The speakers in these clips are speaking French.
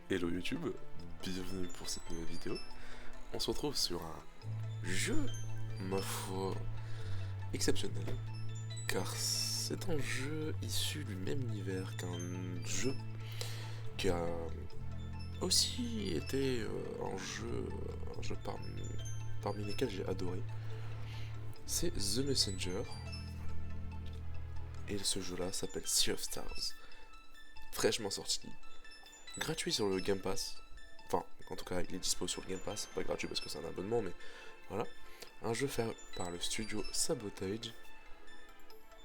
Hello YouTube, bienvenue pour cette nouvelle vidéo. On se retrouve sur un jeu, ma foi, exceptionnel, car c'est un jeu issu du même univers qu'un jeu qui a aussi été un jeu parmi lesquels j'ai adoré. C'est The Messenger, et ce jeu-là s'appelle Sea of Stars, fraîchement sorti, gratuit sur le Game Pass. Enfin, en tout cas, il est dispo sur le Game Pass, pas gratuit parce que c'est un abonnement, mais voilà. Un jeu fait par le studio Sabotage,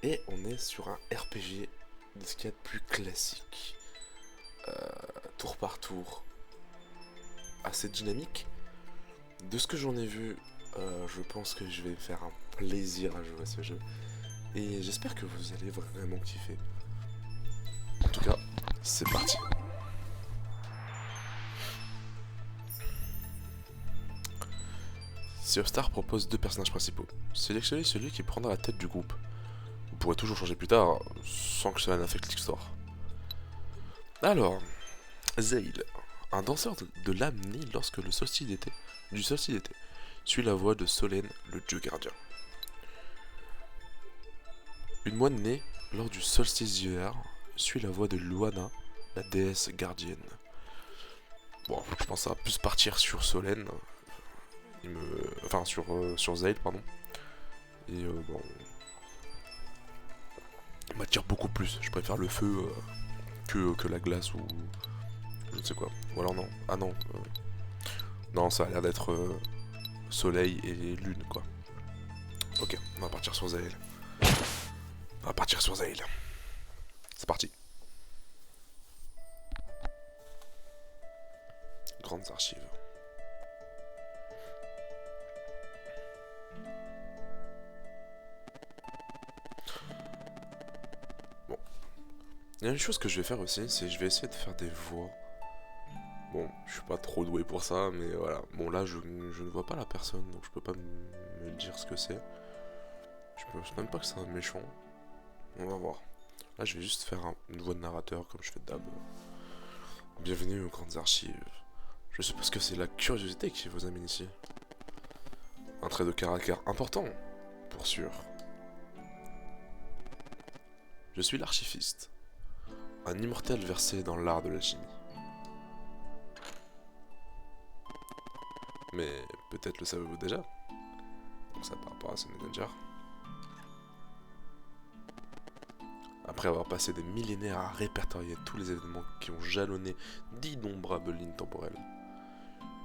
et on est sur un RPG de ce qu'il y a de plus classique. Tour par tour, assez dynamique. De ce que j'en ai vu, je pense que je vais me faire un plaisir à jouer à ce jeu. Et j'espère que vous allez vraiment kiffer. En tout cas, c'est parti. Sea of Stars propose deux personnages principaux. Sélectionnez celui qui prendra la tête du groupe. Vous pourrez toujours changer plus tard, sans que cela n'affecte l'histoire. Alors, Zale, un danseur de l'âme né lorsque le solstice d'été, suit la voix de Solène, le dieu gardien. Une moine née lors du solstice d'hiver suit la voix de Luana, la déesse gardienne. Bon, je pense que ça va plus partir sur Solène, enfin sur Zale, pardon. Et bon, il m'attire beaucoup plus. Je préfère le feu que la glace ou je ne sais quoi. Ou alors non. Ah non. Non, ça a l'air d'être soleil et lune quoi. Ok, on va partir sur Zale. C'est parti. Grandes archives. Bon. Il y a une chose que je vais faire aussi, c'est que je vais essayer de faire des voix. Bon, je suis pas trop doué pour ça, mais voilà. Bon, là, je ne vois pas la personne, donc je peux pas me dire ce que c'est. Je pense même pas que c'est un méchant. On va voir. Là, je vais juste faire une voix de narrateur, comme je fais d'hab. Bienvenue aux grandes archives. Je suppose que c'est la curiosité qui vous amène ici. Un trait de caractère important, pour sûr. Je suis l'archiviste, un immortel versé dans l'art de l'alchimie. Mais peut-être le savez-vous déjà? Donc ça par rapport à ce manager. Après avoir passé des millénaires à répertorier tous les événements qui ont jalonné d'innombrables lignes temporelles,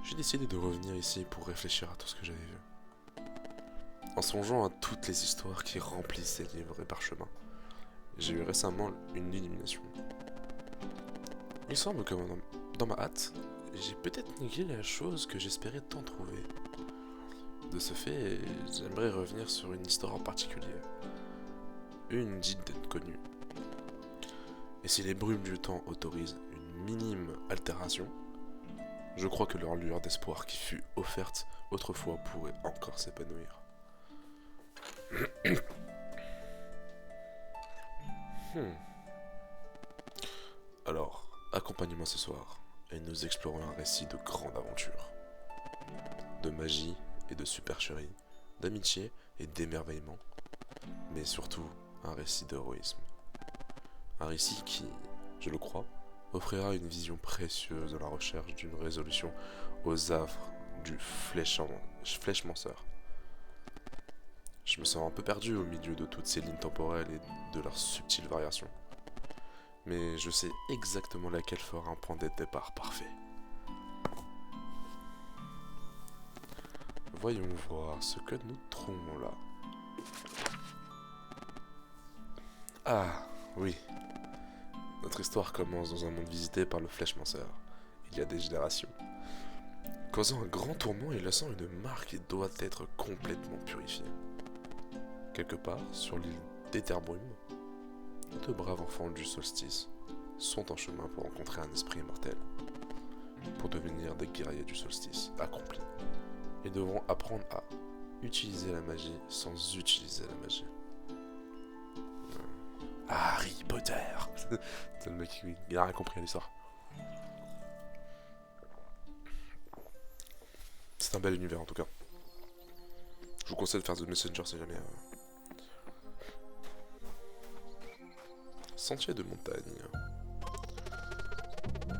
j'ai décidé de revenir ici pour réfléchir à tout ce que j'avais vu. En songeant à toutes les histoires qui remplissent ces livres et parchemins, j'ai eu récemment une illumination. Il semble que dans ma hâte, j'ai peut-être négligé la chose que j'espérais tant trouver. De ce fait, j'aimerais revenir sur une histoire en particulier. Une dite d'être connue. Et si les brumes du temps autorisent une minime altération, je crois que leur lueur d'espoir qui fut offerte autrefois pourrait encore s'épanouir. Alors, accompagne-moi ce soir, et nous explorons un récit de grande aventure. De magie et de supercherie, d'amitié et d'émerveillement, mais surtout un récit d'héroïsme. Un récit qui, je le crois, offrira une vision précieuse de la recherche d'une résolution aux affres du flèchemanceur. Je me sens un peu perdu au milieu de toutes ces lignes temporelles et de leurs subtiles variations. Mais je sais exactement laquelle fera un point de départ parfait. Voyons voir ce que nous trouvons là. Ah, oui. Notre histoire commence dans un monde visité par le flèchemanceur, il y a des générations, causant un grand tourment et laissant une marque qui doit être complètement purifiée. Quelque part, sur l'île d'Etherbrume, deux braves enfants du solstice sont en chemin pour rencontrer un esprit immortel, pour devenir des guerriers du solstice accomplis, et devront apprendre à utiliser la magie sans utiliser la magie. Harry Potter. C'est le mec qui n'a rien compris à l'histoire. C'est un bel univers en tout cas. Je vous conseille de faire The Messenger si jamais. Sentier de montagne.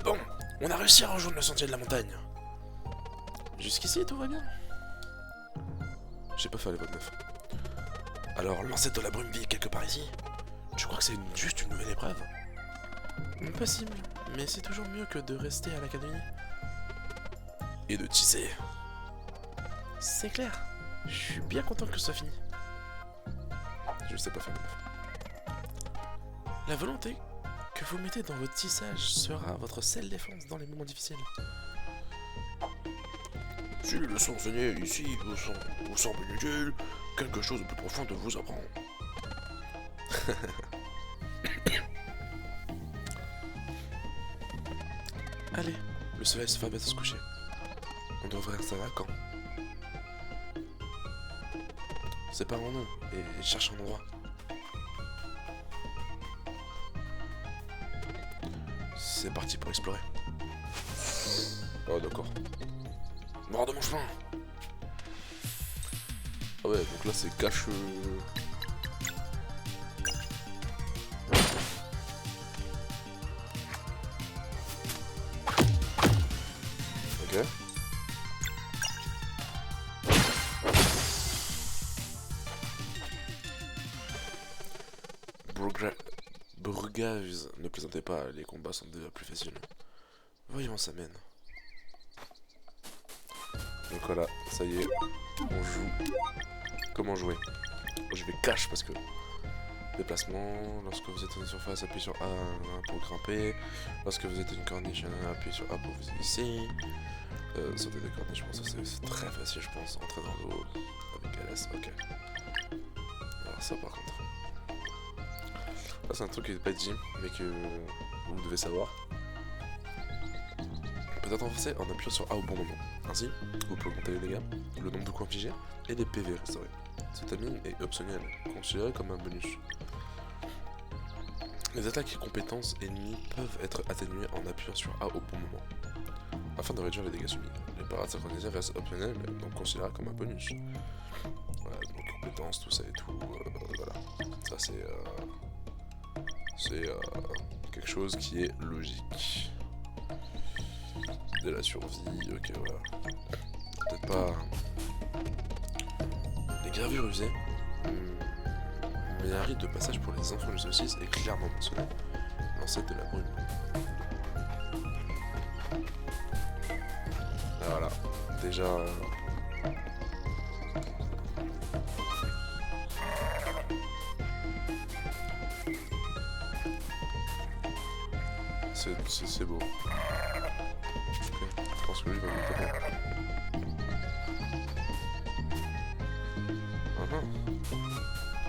Bon, on a réussi à rejoindre le sentier de la montagne. Jusqu'ici, tout va bien. J'ai pas fait les bonnes neufs. Alors, l'ancêtre de la brume vit quelque part ici. Tu crois que c'est juste une nouvelle épreuve? Impossible, mais c'est toujours mieux que de rester à l'académie. Et de tisser. C'est clair. Je suis bien content que ce soit fini. Je sais pas faire mes neufs. La volonté que vous mettez dans votre tissage sera votre seule défense dans les moments difficiles. Si les leçons enseignées ici vous semblent inutiles, quelque chose de plus profond de vous apprendre. Allez, le soleil se fait bientôt se coucher. On devrait rester à quand? Séparons-nous et cherche un endroit. C'est parti pour explorer. Oh d'accord. Mort de mon chemin. Ah ouais, donc là c'est cache... Ok. Bourgage, ne plaisantez pas, les combats sont déjà plus faciles. Voyons, ça mène. Donc voilà, ça y est, on joue. Comment jouer? Je vais cache parce que... Déplacement, lorsque vous êtes en surface, appuyez sur A pour grimper. Lorsque vous êtes une corniche, appuyez sur A pour vous ici. Sauter des corniches, je pense que c'est très facile, je pense. Entrer dans l'eau avec LS, ok. Alors ça par contre. Là c'est un truc qui n'est pas dit, mais que vous devez savoir. Peut-être renforcer en appuyant sur A au bon moment. Ainsi, vous pouvez compter les dégâts, le nombre de coups infligés et les PV restaurés. Cette amine est optionnelle, considérée comme un bonus. Les attaques et compétences ennemies peuvent être atténuées en appuyant sur A au bon moment, afin de réduire les dégâts subis. Les parades synchronisées restent optionnelles, donc considérées comme un bonus. Voilà, donc compétences, tout ça et tout, voilà. Ça c'est quelque chose qui est logique. De la survie, ok voilà. Peut-être pas... Les gravures usées, mais un rite de passage pour les enfants du saucisse est clairement mentionné. L'ancêtre de la brume. Ah, voilà, déjà... C'est beau. Ok, je pense que lui va me taper.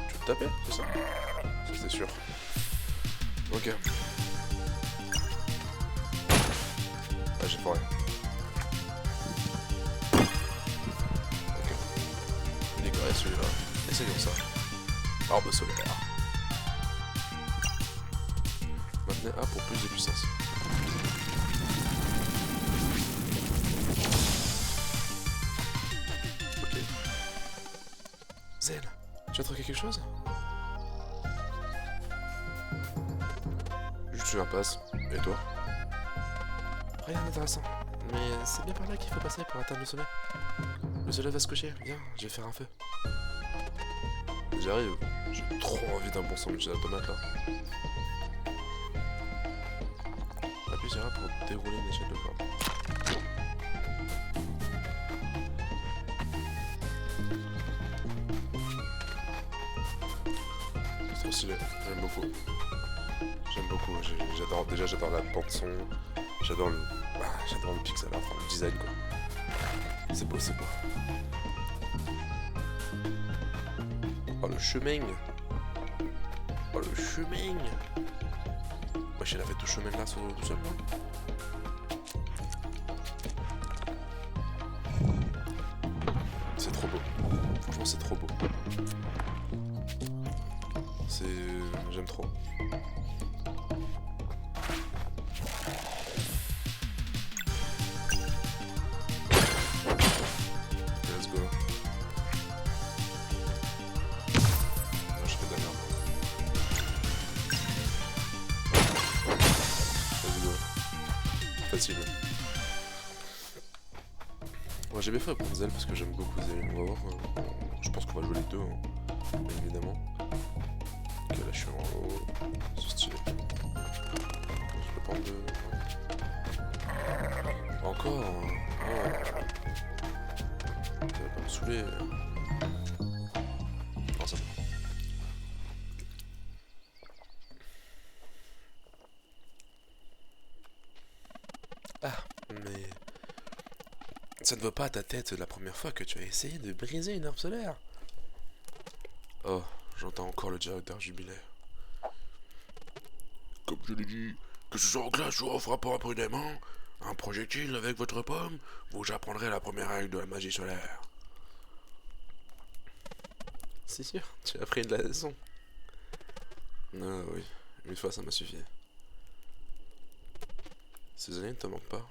Tu veux te taper, c'est ça? Ça c'était sûr. Ok. Ah j'ai foiré. Ok. Décorer celui-là. Essayons ça. Arbre solaire. Maintenez A pour plus de puissance. Ok. Zen, tu as trouvé quelque chose? Juste une impasse. Et toi? Rien d'intéressant. Mais c'est bien par là qu'il faut passer pour atteindre le sommet. Le soleil va se coucher. Viens, je vais faire un feu. J'arrive. J'ai trop envie d'un bon sandwich à la tomate là. Appuie sur A pour dérouler une échelle de corde. C'est trop stylé, j'aime beaucoup. J'aime beaucoup, j'adore, déjà j'adore la bande son, j'adore le pixel art, enfin le design quoi. C'est beau, c'est beau. Oh le chemin. Oh le chemin. Wesh, elle a fait tout ce chemin là tout seul non? C'est trop beau. Franchement c'est trop beau. J'aime trop. Facile. Moi j'ai bien fait à prendre Zell parce que j'aime beaucoup Zell. On va voir. Je pense qu'on va jouer les deux, hein, bien évidemment. Ok, là je suis en haut. C'est stylé. Je peux prendre deux. Encore. Oh. Ça va pas me saouler. Non, ça va. Ah, mais... Ça ne va pas à ta tête la première fois que tu as essayé de briser une herbe solaire. Oh, j'entends encore le directeur jubiler. Comme je l'ai dit, que ce soit en classe ou en frappant imprudemment, un projectile avec votre pomme, vous apprendrez la première règle de la magie solaire. C'est sûr, tu as appris de la leçon. Ah oui, une fois ça m'a suffi. Ces années ne te manquent pas?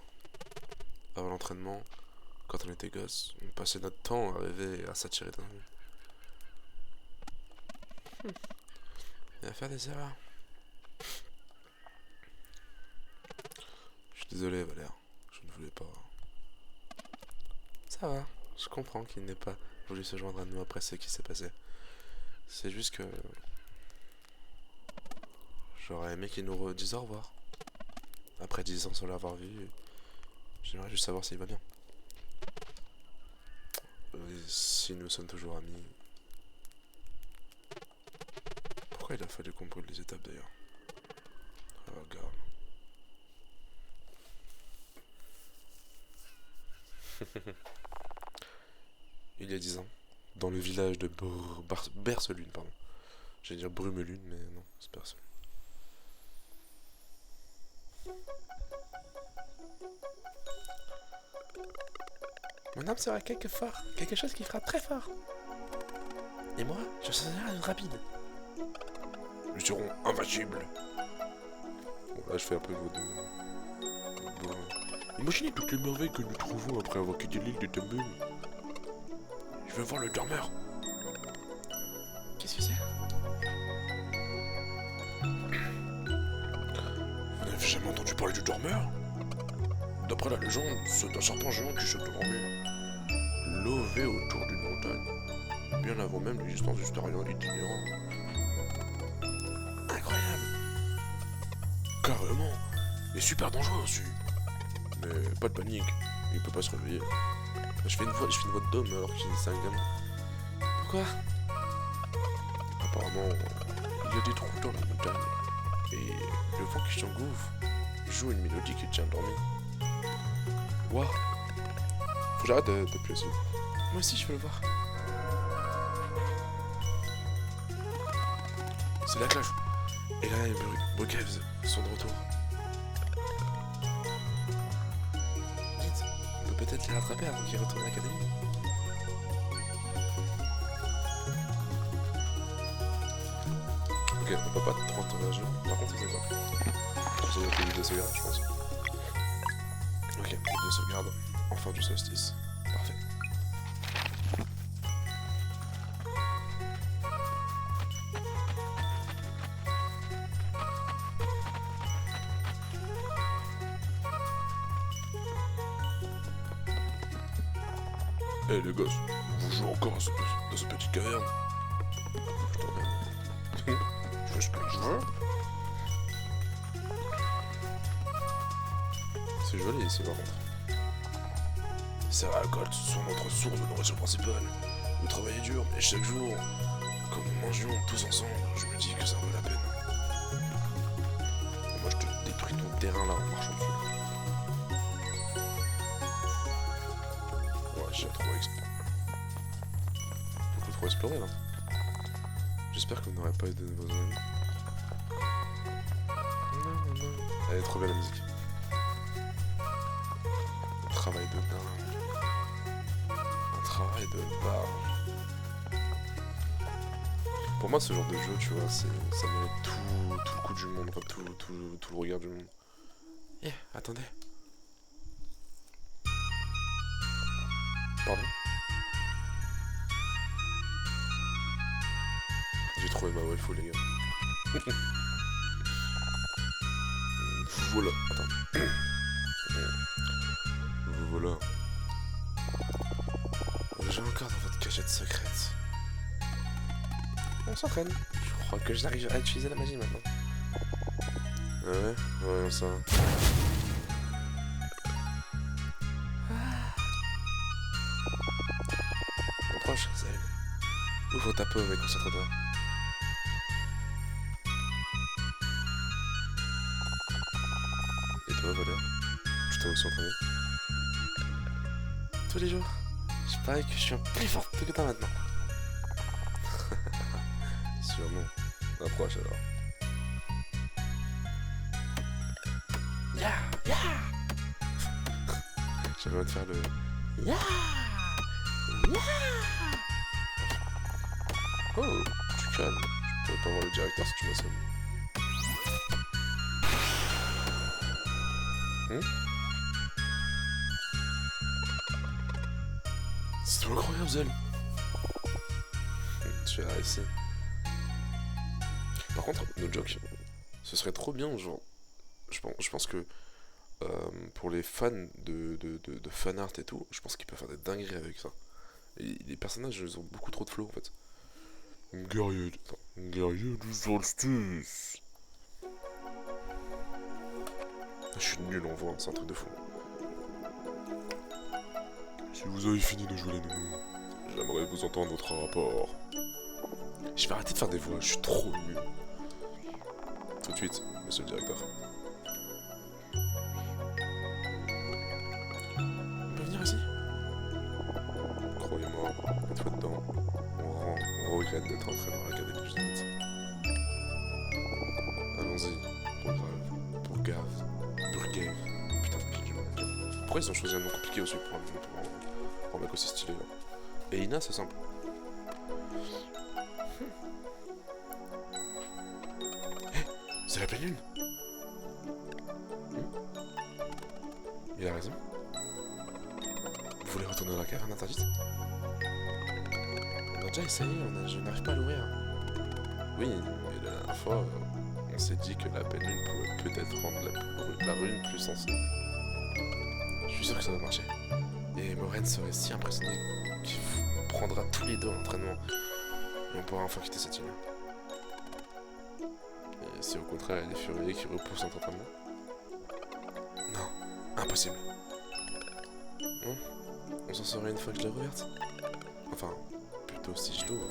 Avant l'entraînement, quand on était gosse, on passait notre temps à rêver et à s'attirer d'un but. Et à faire des erreurs. Je suis désolé Valère, je ne voulais pas. Ça va, je comprends qu'il n'ait pas voulu se joindre à nous après ce qui s'est passé. C'est juste que... J'aurais aimé qu'il nous redise au revoir. Après 10 ans sans l'avoir vu, j'aimerais juste savoir s'il va bien. Si nous sommes toujours amis... Pourquoi il a fallu qu'on brûle les étapes d'ailleurs? Oh, regarde. Il y a 10 ans, dans le village de Bercelune, pardon. J'allais dire Brumelune, mais non, c'est Bercelune. Mon âme sera quelque chose qui frappe très fort. Et moi, je serai rapide. Nous serons invincibles. Bon, là, je fais un peu de... Bon. Imaginez toutes les merveilles que nous trouvons après avoir quitté l'île de Tambun. Je veux voir le dormeur. Qu'est-ce que c'est? Vous n'avez jamais entendu parler du dormeur? D'après la légende, c'est un serpent géant qui se dormait, lové autour d'une montagne, bien avant même l'existence du starion itinérant. Incroyable! Carrément! Et super dangereux aussi! Mais pas de panique, il peut pas se réveiller. Je fais une voix d'homme alors qu'il est un gamin. Pourquoi? Apparemment, il y a des trous dans la montagne, et le vent qui s'engouffre joue une mélodie qui tient endormi. Waouh! Faut que j'arrête d'appuyer dessus. Moi aussi je veux le voir. C'est la cloche. Et là les Brookhaves sont de retour. Vite, on peut peut-être les rattraper avant qu'ils retournent à l'académie. Ok, on peut pas 30 nageurs. Par contre c'est quoi? Ça doit être les 2 sauvegardes je pense. Ok, les 2 sauvegardes en fin du solstice. Parfait. Eh hey, les gosses, vous jouez encore dans cette petite caverne? Je t'emmerde. Je fais ce que je veux. C'est joli ici par contre. Ces récoltes sont notre source de nourriture principale. Vous travaillez dur, mais chaque jour, comme nous mangions tous ensemble, je me dis que ça vaut la peine. Et moi je te détruis ton terrain là en marchant dessus. Ouais, j'ai trop exploré. Beaucoup trop exploré là. J'espère que vous n'aurez pas eu de nouveaux amis. Elle est trop belle la musique. Un travail de dingue. Un travail de barge. Pour moi ce genre de jeu, tu vois, ça mérite tout le coup du monde, enfin, tout le regard du monde. Eh, attendez. Pardon. J'ai trouvé ma waifu les gars. Voilà, attends. voilà. J'ai encore dans votre cachette secrète. On s'entraîne. Je crois que j'arrive à utiliser la magie maintenant. Ah ouais? Ouais, ça. On proche, Zelle. Ouvre ta paume et concentre-toi. Et toi, voleur? Tu t'es aussi entraîné? Tous les jours. Je parie que je suis un plus fort que toi maintenant. Sûrement. Approche alors. Ya! Ya! J'aimerais te faire le... Ya! Ya! Oh, tu calmes. Je pourrais pas voir le directeur si tu m'assommes. C'est trop incroyable, Zell. Tu as réussi. Par contre, no joke, ce serait trop bien, genre... Je pense que pour les fans de fan art et tout, je pense qu'ils peuvent faire des dingueries avec ça. Et les personnages, ils ont beaucoup trop de flow en fait. Guerrier du solstice. Je suis nul en voix, c'est un truc de fou. Si vous avez fini de jouer les nounous, j'aimerais vous entendre votre rapport. Je vais arrêter de faire des voix, je suis trop nul. Tout de suite, monsieur le directeur. On peut venir ici? Croyez-moi, une fois dedans, on regrette d'être entré dans l'académie du Zénith. Allons-y, pour Gave. Putain, j'ai mal. Pourquoi ils ont choisi un nom compliqué aussi pour un mec aussi stylé là? Et Ina, c'est simple. Hé, c'est la pleine lune. Il a raison. Vous voulez retourner dans la caverne interdite? On a déjà essayé, je n'arrive pas à l'ouvrir. Oui, mais la dernière fois, on s'est dit que la pleine lune pouvait peut-être rendre la rune plus sensible. Je suis sûr que ça va marcher. Et Maureen serait si impressionnée qu'il prendra tous les deux en entraînement. Et on pourra enfin quitter cette île. Et si au contraire elle est furieux qui repousse notre entraînement? Non, impossible. Non? On s'en saurait une fois que je l'ai rouverte? Enfin, plutôt si je l'ouvre.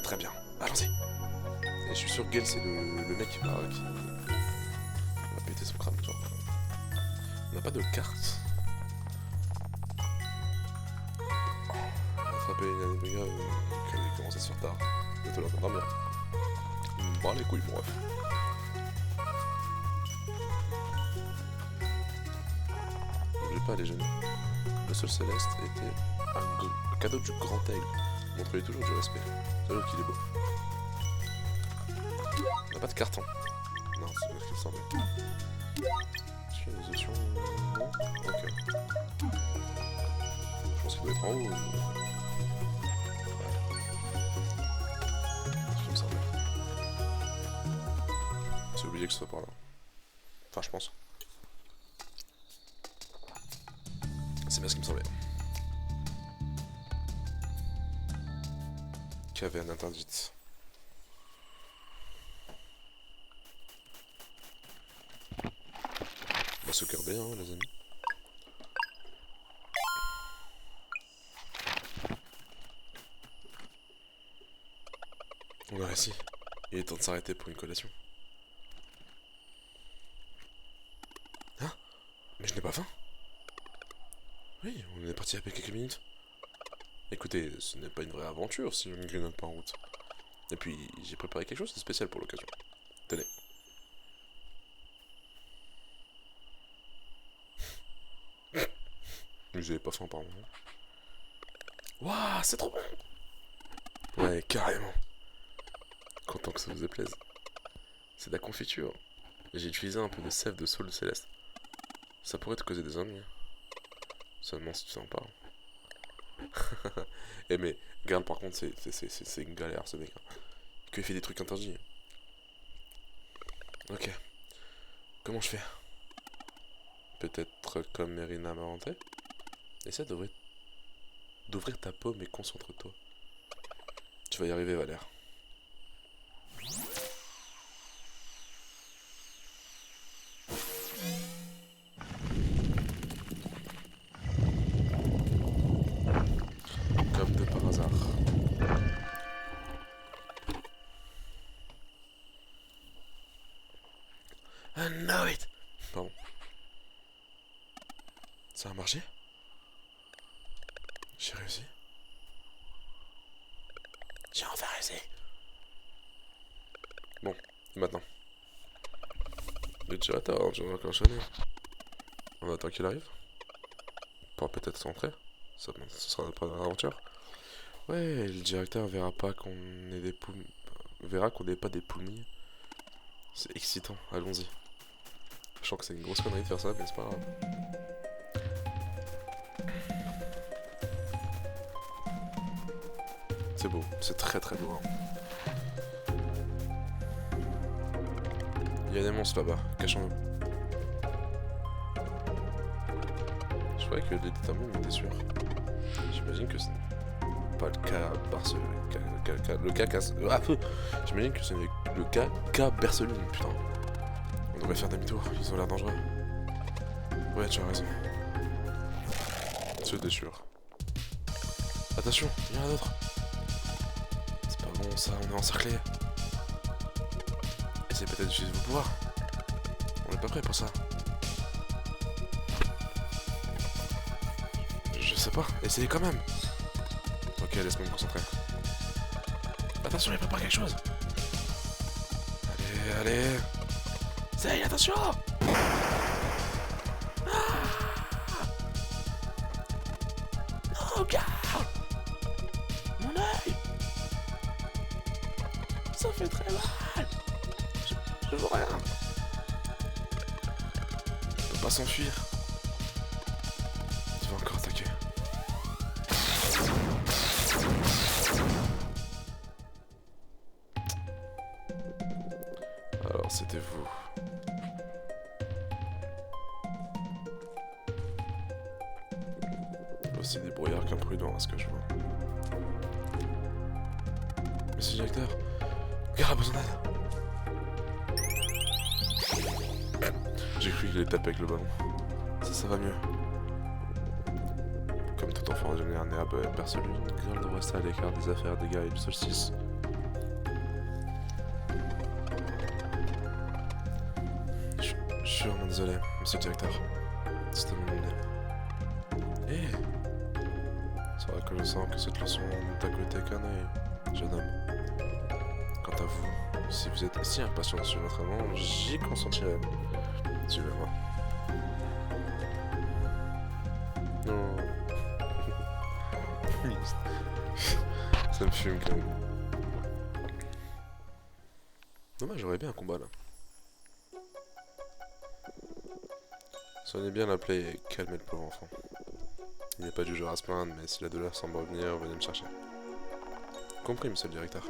Très bien, allons-y. Et je suis sûr que Gale c'est le mec qui va péter son crâne. Genre. On n'a pas de carte. Attraper une année de grave qui commence à se faire tard. Et te l'entendre bien. Bah les couilles, mon ref. N'oublie pas les jeunes. Le sol céleste était un cadeau du grand aigle. Montre-lui toujours du respect. Salut qu'il est beau. On n'a pas de carton. Non, c'est ce qu'il me semblait. Est-ce qu'il y a des options? Non? Ok. Je pense qu'il doit être en haut. Ouais. C'est ce qu'il me semblait. C'est obligé que ce soit par là. Enfin, je pense. C'est bien ce qui me semblait. Caverne interdite. On va se garder, hein, les amis. On a réussi. Il est temps de s'arrêter pour une collation. Hein? Mais je n'ai pas faim. Oui, on est parti il y a quelques minutes. Écoutez, ce n'est pas une vraie aventure si je ne grignote pas en route. Et puis, j'ai préparé quelque chose de spécial pour l'occasion. Tenez. Vous avez pas faim par moment. Waouh, c'est trop bon! Ouais, carrément. Content que ça vous plaise. C'est de la confiture. J'ai utilisé un peu de sève de saule céleste. Ça pourrait te causer des ennuis. Seulement si tu t'en parles. Eh mais, regarde par contre, c'est une galère ce mec. Hein. Il fait des trucs interdits. Ok. Comment je fais? peut-être comme Mérina m'a inventé. Essaie d'ouvrir ta paume et concentre-toi. Tu vas y arriver, Valère. Comme de par hasard. I know it. Pardon. Ça a marché? J'ai réussi. J'ai enfin réussi. Bon, et maintenant? Le directeur, tu vas encore enchaîner. On attend qu'il arrive. Pour peut-être rentrer. Ça, ce sera notre première aventure. Ouais, le directeur verra pas qu'on est des poules. Verra qu'on n'est pas des poulmiers. C'est excitant, allons-y. Je sens que c'est une grosse connerie de faire ça, mais c'est pas grave. C'est beau, c'est très très beau. Hein. Il y a des monstres là-bas, cachons-nous. Je croyais que les détermines étaient sûrs. J'imagine que c'est pas le cas le cas casse. Ah, j'imagine que c'est le cas Berceline, putain. On devrait faire demi-tour, ils ont l'air dangereux. Ouais, tu as raison. C'était sûr. Attention, il y en a d'autres. C'est pas bon ça, on est encerclé. Et c'est peut-être juste vos pouvoirs. On est pas prêt pour ça. Je sais pas, essayez quand même. Ok, laisse-moi me concentrer. Attention, il prépare quelque chose. Allez, allez. Ça y est, attention. Oh, regarde. Mon œil. Ça fait très mal. Je vois rien. On peut pas s'enfuir. Tu vas encore attaquer. Alors c'était vous. Aussi débrouillard qu'imprudent à ce que je vois. Monsieur le directeur, Gara a besoin d'aide. J'ai cru qu'il allait taper avec le ballon. Ça va mieux. Comme tout enfant ingénieur né à Berceline, Girl doit rester à l'écart des affaires des gars et du solstice. Je suis vraiment désolé, monsieur le directeur. C'était mon nez. Hé C'est vrai que je sens que cette leçon n'est à côté qu'un œil, jeune homme. Quant à vous, si vous êtes si impatient de suivre notre avant, j'y consentirai. Suivez-moi. Non. Ça me fume quand même. Dommage, j'aurais bien un combat là. Soignez bien la plaie et calmez le pauvre enfant. Il n'y a pas du genre à se plaindre, mais si la douleur semble revenir, venez me chercher. Compris, monsieur le directeur.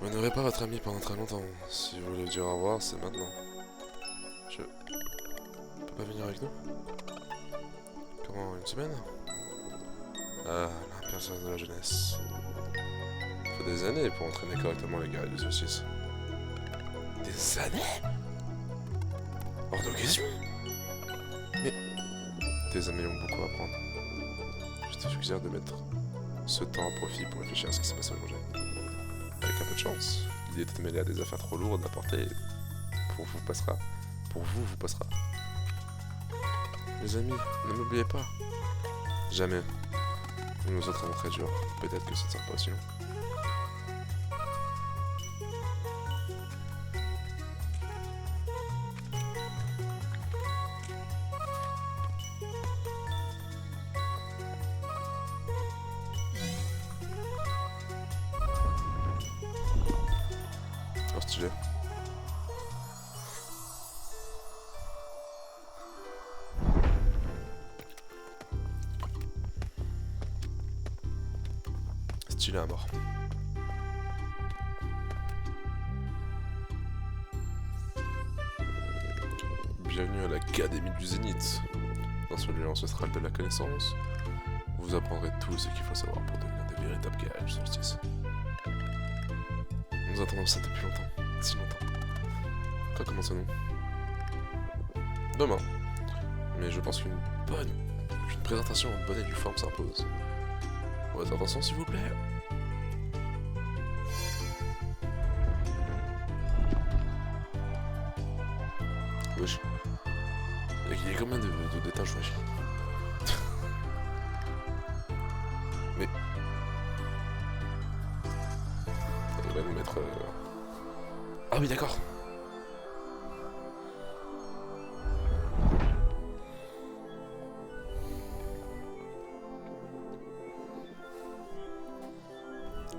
Vous n'aurez pas votre ami pendant très longtemps. Si vous voulez dire au revoir, c'est maintenant. Je peux pas venir avec nous? Comment, une semaine? Ah, l'impatience de la jeunesse. Il faut des années pour entraîner correctement les guerriers du saucisse. Des années? Hors de question. Mais tes amis ont beaucoup à apprendre. Je te suggère de mettre ce temps à profit pour réfléchir à ce qui s'est passé aujourd'hui. Avec un peu de chance, l'idée de te mêler à des affaires trop lourdes à porter pour vous passera. Pour vous, vous passera. Les amis, ne m'oubliez pas. Jamais. Nous autres avons très dur. Peut-être que ça ne sera pas aussi long. Oh, stylé. Stylé à mort. Bienvenue Bienvenue à l'Académie du Zénith. Dans ce lieu ancestral de la connaissance, vous apprendrez tout ce qu'il faut savoir pour devenir de véritables guerriers du solstice. Nous attendons ça depuis longtemps, si longtemps. Quand commençons-nous? Demain. Mais je pense qu'une présentation en bonne et due forme s'impose. Votre attention s'il vous plaît. Wesh. Il y a combien d'étages, wesh? Mais... Il va nous mettre... Ah oui, d'accord.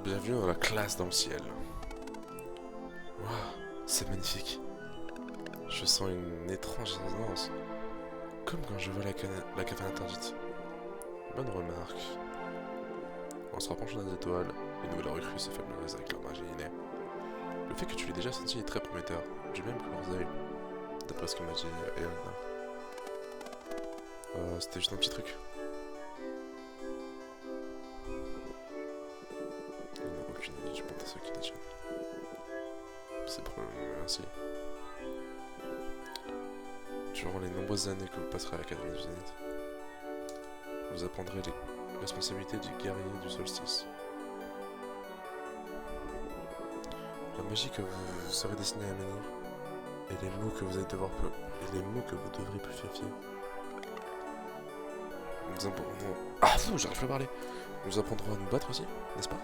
Bienvenue dans la classe dans le ciel. Waouh, c'est magnifique. Je sens une étrange résonance, comme quand je vois la caverne interdite. Bonne remarque. En se rapprochant des étoiles, les nouvelles recrues se familiarisent avec leur magie innée. Le fait que tu l'aies déjà senti est très prometteur, du même que leurs ailes, d'après ce que m'a dit Elena. C'était juste un petit truc. Il n'a aucune idée du monde à ceux qui détiennent. C'est probablement ainsi. Durant les nombreuses années que vous passerez à l'Académie du Zénith, vous apprendrez les responsabilités du guerrier du solstice. La magie que vous serez destiné à manier, et les mots que vous allez devoir devrez purifier. Nous apprendrons... Ah non, j'arrive pas à parler. Nous apprendrons à nous battre aussi, n'est-ce pas?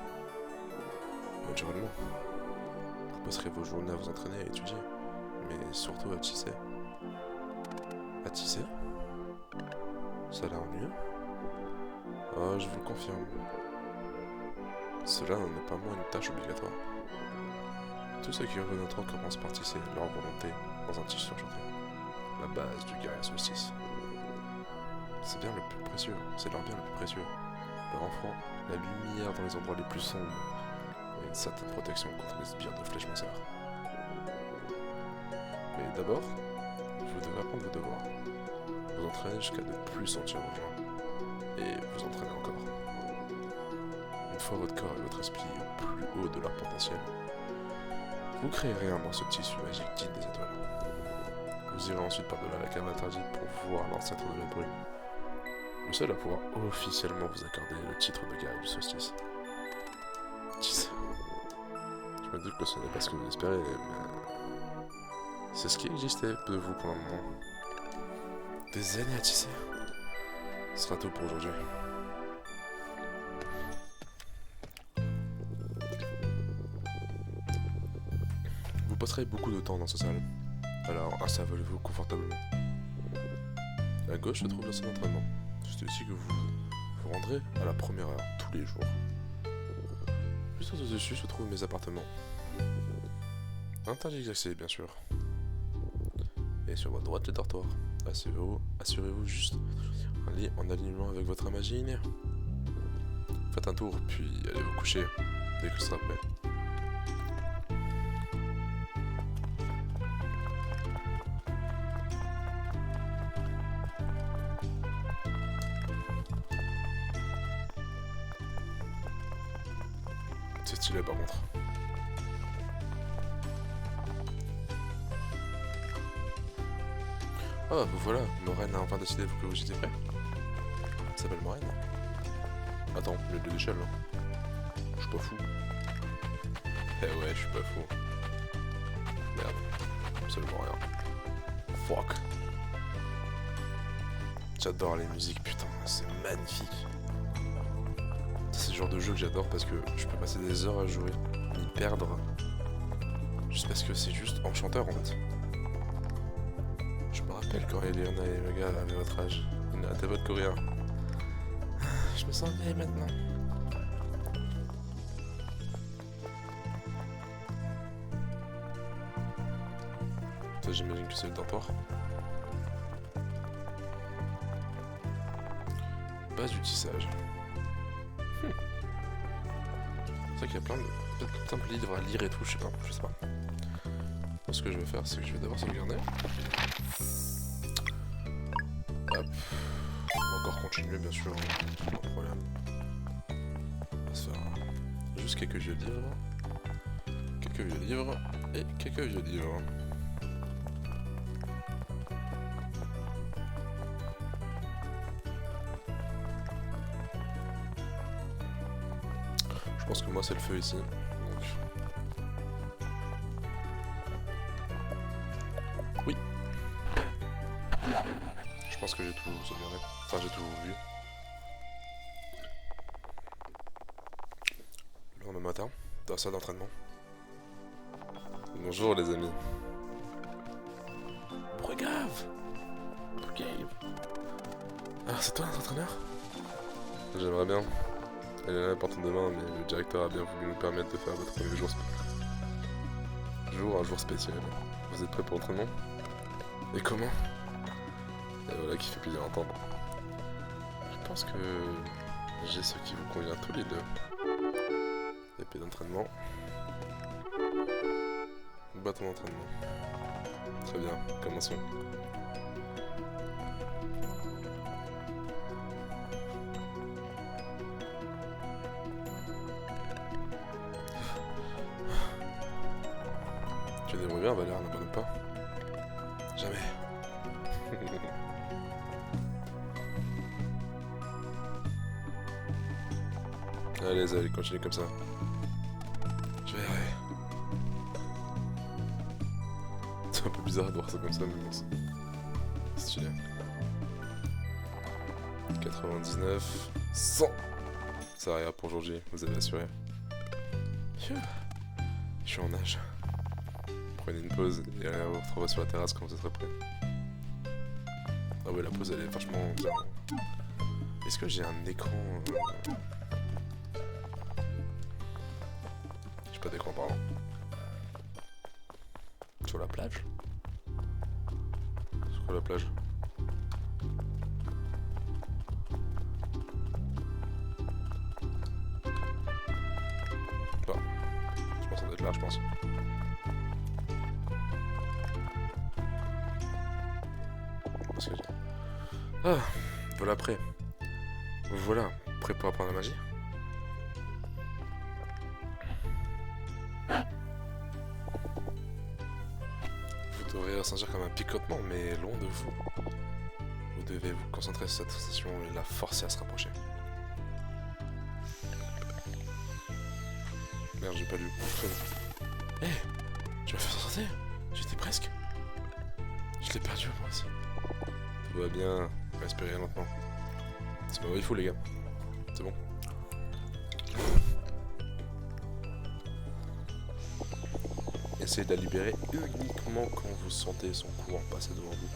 Naturellement. Vous passerez vos journées à vous entraîner et à étudier, mais surtout à tisser. À tisser? Ça a l'air ennuyeux? Ah, je vous le confirme. Cela n'en est pas moins une tâche obligatoire. Tous ceux qui ont notre commencent par tisser leur volonté dans un tissu surjeté. La base du guerrier solstice. C'est bien le plus précieux, c'est leur bien le plus précieux. Leur enfant, la lumière dans les endroits les plus sombres, et une certaine protection contre les sbires de flèches minceurs. Mais d'abord, vous devez apprendre vos devoirs. Vous entraîner jusqu'à ne plus sentir vos joints. Et vous entraîner encore. Une fois votre corps et votre esprit au plus haut de leur potentiel, vous créerez un morceau de tissu magique digne des étoiles. Vous irez ensuite par-delà la caverne interdite pour voir l'ancêtre de la brume. Le seul à pouvoir officiellement vous accorder le titre de guerrier du solstice. Je me doute que ce n'est pas ce que vous espérez, mais... c'est ce qui existait de vous pour le moment. Des années à tisser. Ce sera tout pour aujourd'hui. Vous passerez beaucoup de temps dans ce salle, alors installez-vous confortablement. À gauche se trouve la salle d'entraînement. C'est ici que vous vous rendrez à la première heure, tous les jours. Juste au-dessus se trouvent mes appartements. Interdit d'accès, bien sûr. Et sur votre droite, les dortoirs. Assurez-vous juste un lit en alignement avec votre magie innée. Faites un tour, puis allez vous coucher dès que ce sera prêt. C'est stylé par contre. Oh, vous voilà, Morène a enfin décidé que vous étiez prêt. Elle s'appelle Morène. Attends, il y a deux échelles là. Je suis pas fou. Eh ouais, je suis pas fou. Merde, absolument rien. Fuck. J'adore les musiques, putain, c'est magnifique. C'est le genre de jeu que j'adore parce que je peux passer des heures à jouer, m'y perdre. Juste parce que c'est juste enchanteur en fait. Je me rappelle quand Eliana et le gars avaient votre âge. Il n'arrêtait pas de courir. Je me sens vieille maintenant. Ça, j'imagine que c'est le dortoir. Base du tissage. C'est vrai qu'il y a plein de livres à lire et tout, je sais pas. Ce que je vais faire, c'est que je vais d'abord sauvegarder. Hop. On va encore continuer bien sûr, pas de problème. On va se faire juste quelques vieux livres. Quelques vieux livres et quelques vieux livres. Je pense que moi c'est le feu ici. Donc... Oui. Je pense que j'ai tout sauvegardé. Enfin j'ai tout vu. Le lendemain matin, dans la salle d'entraînement. Bonjour les amis. Brugave. Ah c'est toi l'entraîneur? J'aimerais bien. Elle est là portant demain, mais le directeur a bien voulu nous permettre de faire votre premier jour un jour spécial. Vous êtes prêts pour l'entraînement? Et comment? Et voilà qui fait plaisir à entendre. Je pense que j'ai ce qui vous convient tous les deux. Épée d'entraînement. Bâton d'entraînement. Très bien, commençons. Tu te débrouilles bien, Valère, n'abandonne pas. Jamais. Allez, continue comme ça. Je vais y arriver. C'est un peu bizarre de voir ça comme ça, mais bon, c'est stylé. 99, 100. Ça arrive pour aujourd'hui, vous avez assuré. Je suis en nage. Prenez une pause et allez vous retrouver sur la terrasse quand vous serez prêt. Ah ouais, la pause elle est vachement bien. Est-ce que j'ai un écran J'ai pas d'écran, pardon. Sur la plage? Sur quoi la plage? Bah, je pense que ça doit être là, je pense. Ah, voilà prêt. Voilà, prêt pour apprendre la magie. Vous devrez ressentir comme un picotement, mais loin de vous. Vous devez vous concentrer sur cette sensation et la forcer à se rapprocher. Merde, j'ai pas lu. Hé, tu m'as fait sentir? J'étais presque. Je l'ai perdu moi aussi. Tout va bien, respirez lentement. C'est pas vrai, il faut les gars. C'est bon. Essayez de la libérer uniquement quand vous sentez son courant passer devant vous.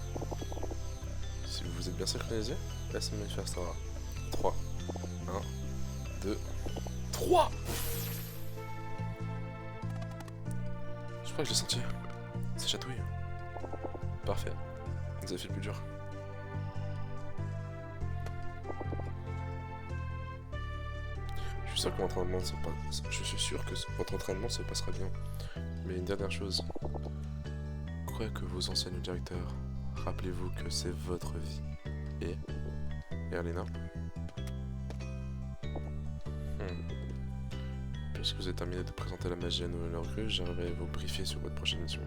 Si vous êtes bien synchronisé, laissez-moi faire ça. 3, 1, 2, 3. Je crois que je l'ai senti. Ça chatouille. Parfait. Vous avez fait le plus dur. Je suis sûr que votre entraînement se passe... Je suis sûr que votre entraînement se passera bien. Mais une dernière chose. Quoi que vous enseigne le directeur, rappelez-vous que c'est votre vie. Et Erlina. Puisque vous avez terminé de présenter la magie à nos recrues, j'aimerais vous briefer sur votre prochaine mission.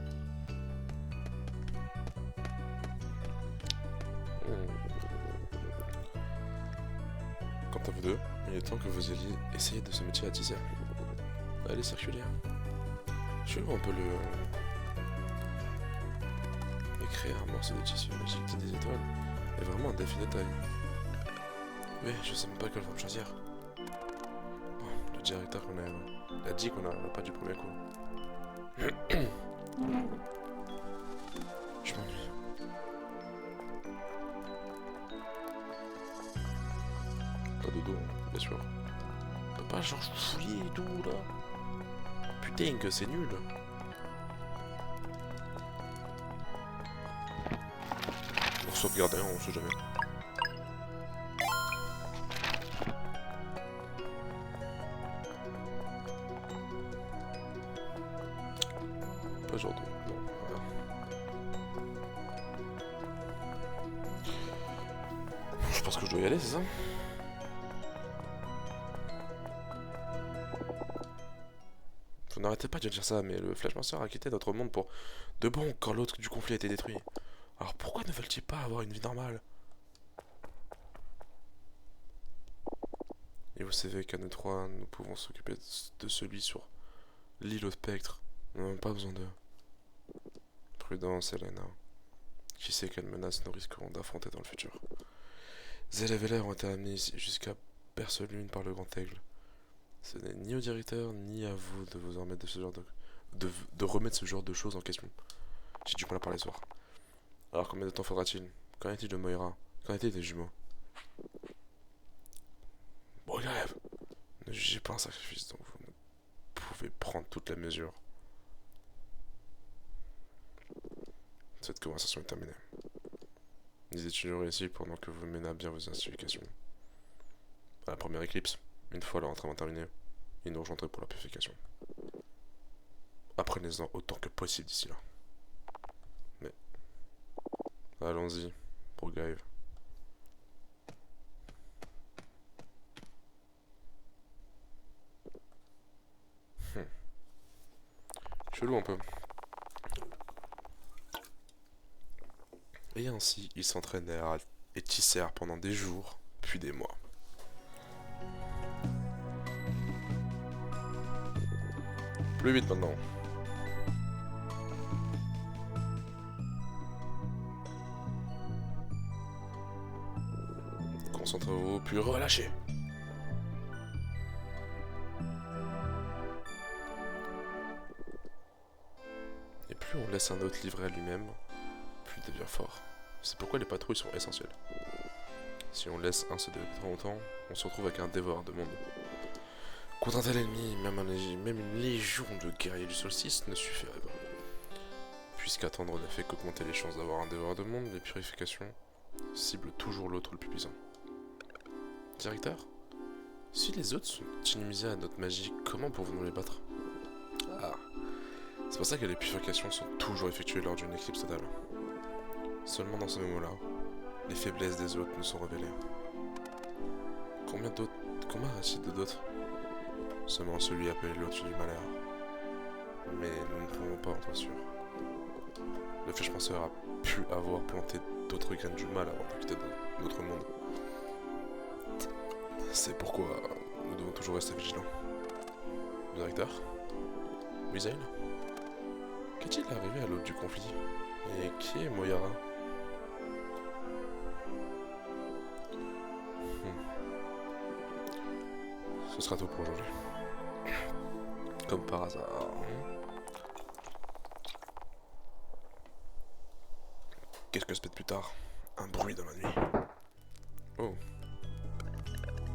Quant à vous deux, il est temps que vous alliez essayer de ce métier à 10h. Allez, circuler. Je sais où on peut écrire un morceau de tissu magique qui des étoiles. Et vraiment un défi de taille. Oui, je sais même pas quelle forme choisir. Bon, le directeur a dit qu'on n'arriverait pas du premier coup. Je m'ennuie. Pas de dos, bien sûr. On peut pas genre fouiller et tout là. Putain que c'est nul. On sauvegarder, on sait jamais. Pas genre de... Non, voilà. pense que je dois y aller, c'est ça? Vous n'arrêtez pas de dire ça, mais le Flashmaster a quitté notre monde pour de bon quand l'autre du conflit a été détruit. Alors pourquoi ne veulent-ils pas avoir une vie normale? Et vous savez qu'à nous trois, nous pouvons s'occuper de celui sur l'île au spectre. Nous n'avons pas besoin d'eux. Prudence, Helena. Qui sait quelles menaces nous risquerons d'affronter dans le futur? Zell et Veller ont été amenés ici jusqu'à Bercelune par le Grand Aigle. Ce n'est ni au directeur ni à vous de vous en remettre de ce genre de remettre ce genre de choses en question. J'ai du mal à parler ce soir. Alors combien de temps faudra-t-il? Qu'en est-il de Moira? Qu'en est-il des jumeaux? Bon, grève. Ne jugez pas un sacrifice dont vous ne pouvez prendre toute la mesure. Cette conversation est terminée. Ils étudieront ici pendant que vous menez à bien vos investigations. À la première éclipse, une fois leur entraînement terminé, ils nous rejoindraient pour la purification. Apprenez-en autant que possible d'ici là. Mais allons-y pour Gaëv. Chelou un peu. Et ainsi, ils s'entraînèrent et tissèrent pendant des jours, puis des mois. Plus vite maintenant. Concentrez-vous, puis relâchez. Et plus on laisse un autre livrer à lui-même, plus il devient fort. C'est pourquoi les patrouilles sont essentielles. Si on laisse un se développer trop longtemps, on se retrouve avec un dévoreur de monde. Contre un tel ennemi, même une légion de guerriers du solstice ne suffirait pas. Puisqu'attendre ne fait qu'augmenter les chances d'avoir un dévoreur de monde, les purifications ciblent toujours l'autre le plus puissant. Directeur, si les autres sont inimisés à notre magie, comment pouvons-nous les battre? Ah, c'est pour ça que les purifications sont toujours effectuées lors d'une éclipse totale. Seulement dans ce moment-là, les faiblesses des autres nous sont révélées. Combien reste-t-il de d'autres? Seulement celui appelé l'autre du malheur. Mais nous ne pouvons pas en être sûrs. Le Flashmaster a pu avoir planté d'autres graines du mal avant de quitter notre monde. C'est pourquoi nous devons toujours rester vigilants. Directeur? Oui, Zale? Qu'est-il arrivé à l'autre du conflit? Et qui est Moira? Ce sera tout pour aujourd'hui. Comme par hasard. Quelques semaines plus tard, un bruit dans la nuit. Oh.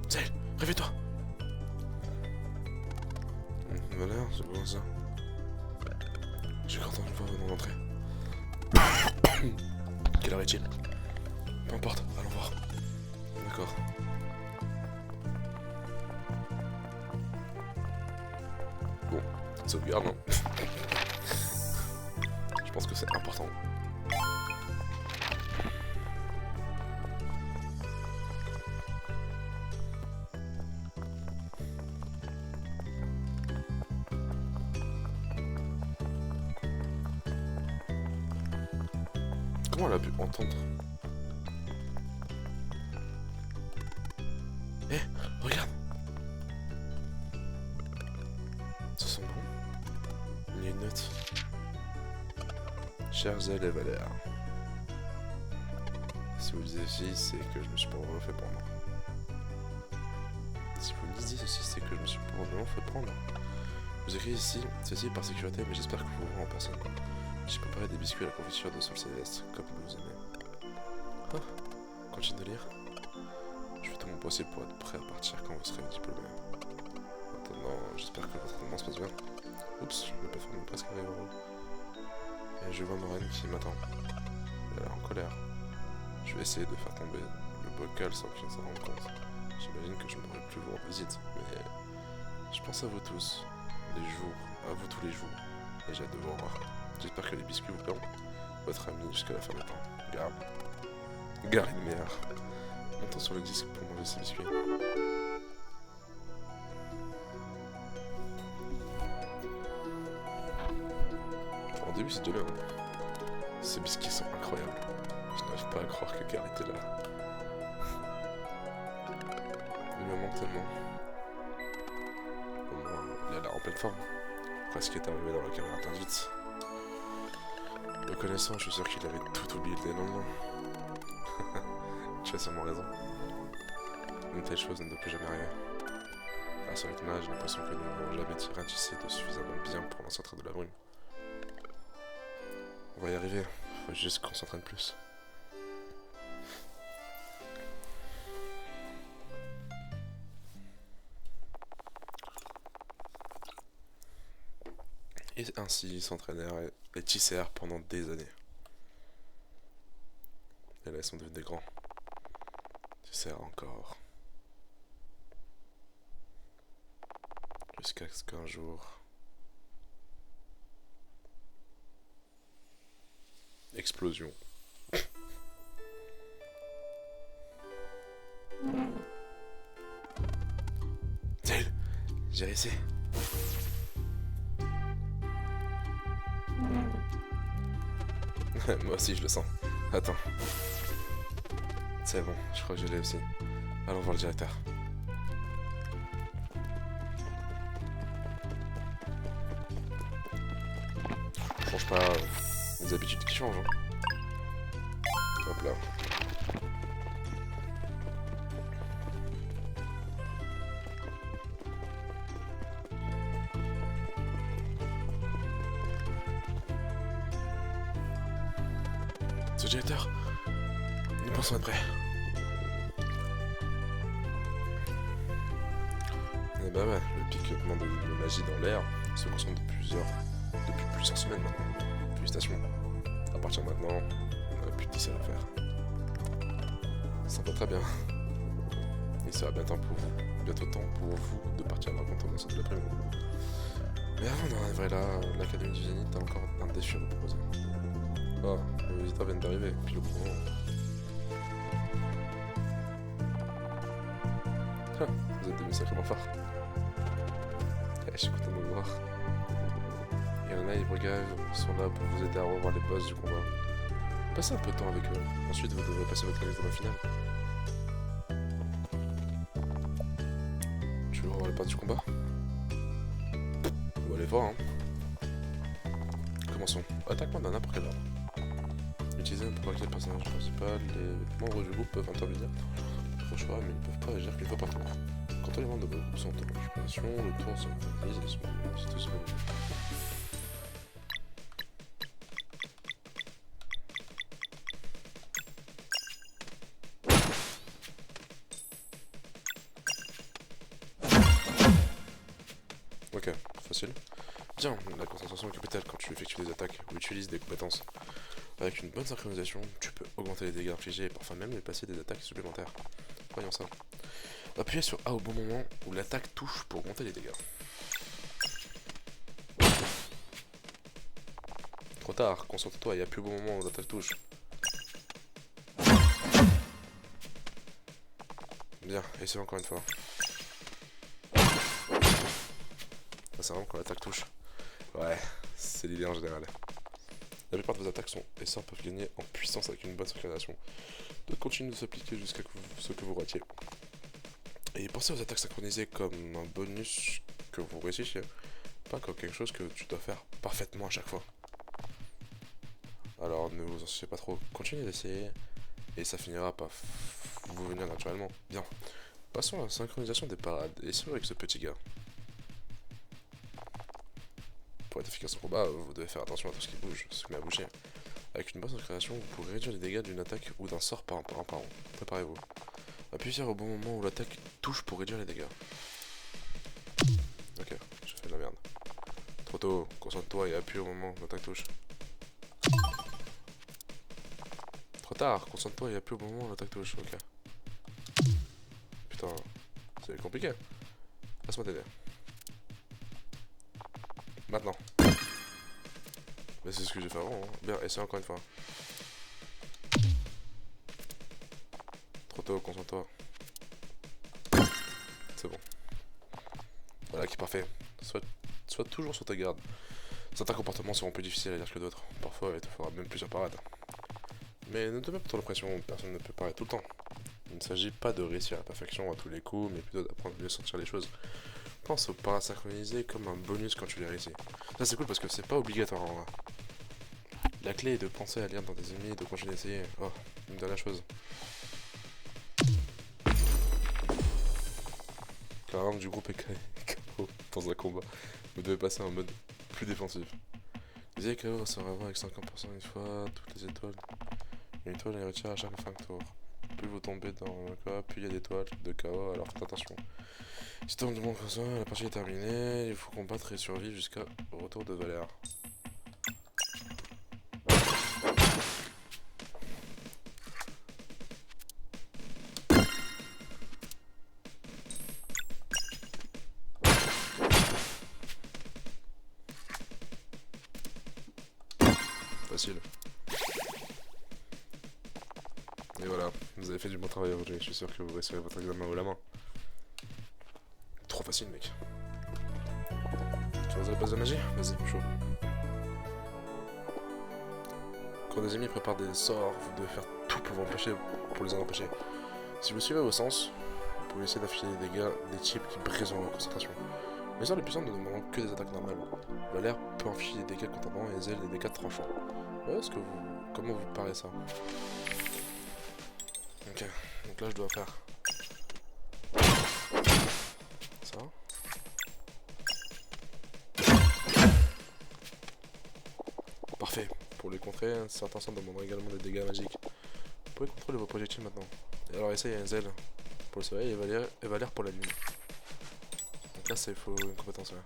Zell, réveille-toi! Valère, c'est bon ça. J'ai cru entendre une voix venant d'entrer. Quelle heure est-il? Peu importe, allons voir. D'accord. Bon, sauvegarde, hein. Je pense que c'est important. Comment elle a pu entendre? Eh, regarde! Ça sent bon. Il y a une note. Chers Zell et Valère, si vous lisez ceci, c'est que je me suis probablement fait prendre. Si vous lisez ceci, c'est que je me suis probablement fait prendre. Je vous écris ici, ceci par sécurité, mais j'espère que vous verrez en personne. J'ai préparé des biscuits à la confiture de sol céleste, comme vous aimez. Ah, continue de lire. Je fais tout mon possible pour être prêt à partir quand vous serez diplômé. Maintenant, j'espère que votre entraînement se passe bien. Oups, le plateforme est presque arrivé au bout. Et je vois Moraine qui m'attend. Elle a l'air en colère. Je vais essayer de faire tomber le bocal sans qu'il ne s'en rende compte. J'imagine que je ne pourrai plus vous rendre visite, mais je pense à vous tous, à vous tous les jours, et j'ai hâte de vous revoir. J'espère que les biscuits vous plairont. Votre ami jusqu'à la fin du temps. Garde une meilleure. Montant sur le disque pour manger ces biscuits. Au début c'est de l'heure. Ces biscuits sont incroyables. Je n'arrive pas à croire que Gare était là. Il me manque tellement. Au moins, il a l'air en pleine forme. Presque est arrivé dans la caméra interdite. Le connaissant, je suis sûr qu'il avait tout oublié le lendemain. Tu as sûrement raison. Une telle chose ne doit plus jamais arriver. À ce rythme-là, j'ai l'impression que nous n'avons jamais ratissé de suffisamment bien pour lancer de la brume. On va y arriver, faut juste qu'on s'entraîne plus. Et ainsi, ils s'entraînèrent et tissèrent pendant des années. Et là, ils sont devenus grands. Tissèrent encore. Jusqu'à ce qu'un jour... Explosion. Tail, j'ai réussi. Moi aussi je le sens. Attends. C'est bon, je crois que je l'ai aussi. Allons voir le directeur. Change pas les habitudes qui changent. Hein. Hop là. Ce directeur, nous pensons être prêts. Et bah ouais, le picotement de magie dans l'air se concentre depuis plusieurs semaines maintenant. Félicitations. À partir de maintenant, on n'a plus de 10 à faire. Ça va très bien. Il sera bientôt temps pour vous de partir à la rencontre de l'après-midi. Mais avant d'en arriver là, l'Académie du Zénith a encore un défi à vous proposer. Oh, les visiteurs viennent d'arriver, puis le bon moment. Ah, vous êtes devenus sacrément forts. Je suis content de vous voir. Yana et Brugave sont là pour vous aider à revoir les boss du combat. Passez un peu de temps avec eux, ensuite vous devrez passer votre examen final. Tu veux revoir les parts du combat? On va aller voir, hein. Commençons. Attaquement d'un n'importe quel ordre. Utilisez pour provoquer le personnage principal, les membres du groupe peuvent intervenir. Faut choix, mais ils ne peuvent pas agir qu'une fois par tour. Quand les membres de votre groupe sont en occupation, le tour s'organise et c'est aussi bon. Ok, facile. Bien, la concentration est capitale quand tu effectues des attaques ou utilises des compétences. Avec une bonne synchronisation, tu peux augmenter les dégâts infligés et parfois même les passer des attaques supplémentaires. Voyons ça. Appuyez sur A au bon moment où l'attaque touche pour augmenter les dégâts. Trop tard, concentre-toi et appuie au bon moment où l'attaque touche. Bien, essaye encore une fois. Ça c'est vraiment quand l'attaque touche. Ouais, c'est l'idée en général. La plupart de vos attaques et sorts peuvent gagner en puissance avec une bonne synchronisation. D'autres continuent de s'appliquer jusqu'à ce que vous ratiez. Et pensez aux attaques synchronisées comme un bonus que vous réussissiez, pas comme quelque chose que tu dois faire parfaitement à chaque fois. Alors ne vous en souciez pas trop, continuez d'essayer et ça finira par vous venir naturellement. Bien, passons à la synchronisation des parades, et c'est avec ce petit gars. Pour être efficace en combat, vous devez faire attention à tout ce qui bouge, ce qui met à bouger. Avec une bonne synchronisation, vous pourrez réduire les dégâts d'une attaque ou d'un sort par un. Préparez-vous. Appuyez au bon moment où l'attaque touche pour réduire les dégâts. Ok, j'ai fait de la merde. Trop tôt, concentre-toi et appuie au moment où l'attaque touche. Trop tard, concentre-toi et appuie au moment où l'attaque touche, ok. Putain, c'est compliqué. Laisse-moi t'aider. Maintenant. Mais c'est ce que j'ai fait avant, hein. Bien, essaye encore une fois. Trop concentre-toi. C'est bon. Voilà qui est parfait. Sois toujours sur ta garde. Certains comportements seront plus difficiles à lire que d'autres. Parfois, il te faudra même plusieurs parades. Mais ne te mets pas trop la pression, personne ne peut paraître tout le temps. Il ne s'agit pas de réussir à la perfection à tous les coups, mais plutôt d'apprendre à mieux sentir les choses. Pense au parasynchronisé comme un bonus quand tu les réussis. Ça c'est cool parce que c'est pas obligatoire en vrai. La clé est de penser à lire dans tes ennemis et de continuer d'essayer. Oh, une dernière chose. Quand un membre du groupe est KO dans un combat, vous devez passer en mode plus défensif. Les KO sera avant avec 50% une fois, toutes les étoiles. Une étoile est retirée à chaque fin de tour. Plus vous tombez dans le cas, plus il y a d'étoiles de KO, alors faites attention. Si tu tombes du bon comme ça, la partie est terminée, il faut combattre et survivre jusqu'au retour de Valère. Facile. Et voilà, vous avez fait du bon travail aujourd'hui, je suis sûr que vous réussirez votre examen haut la main. Trop facile mec. Tu veux la base de magie? Vas-y, chaud. Quand des ennemis préparent des sorts, vous devez faire tout pour les en empêcher. Si vous suivez vos sens, vous pouvez essayer d'afficher des dégâts des types qui brisent leur concentration. Les sorts les plus simples ne demandent que des attaques normales. Valère peut infliger des dégâts contundants et Zell des dégâts tranchants. Ouais, comment vous paraît ça? Ok, donc là je dois faire ça. Parfait. Pour les contrer, certains sorts demanderont également des dégâts magiques. Vous pouvez contrôler vos projectiles maintenant. Et alors essaye un Zell pour le soleil et Valère pour la lune. Donc là il faut une compétence. Ouais.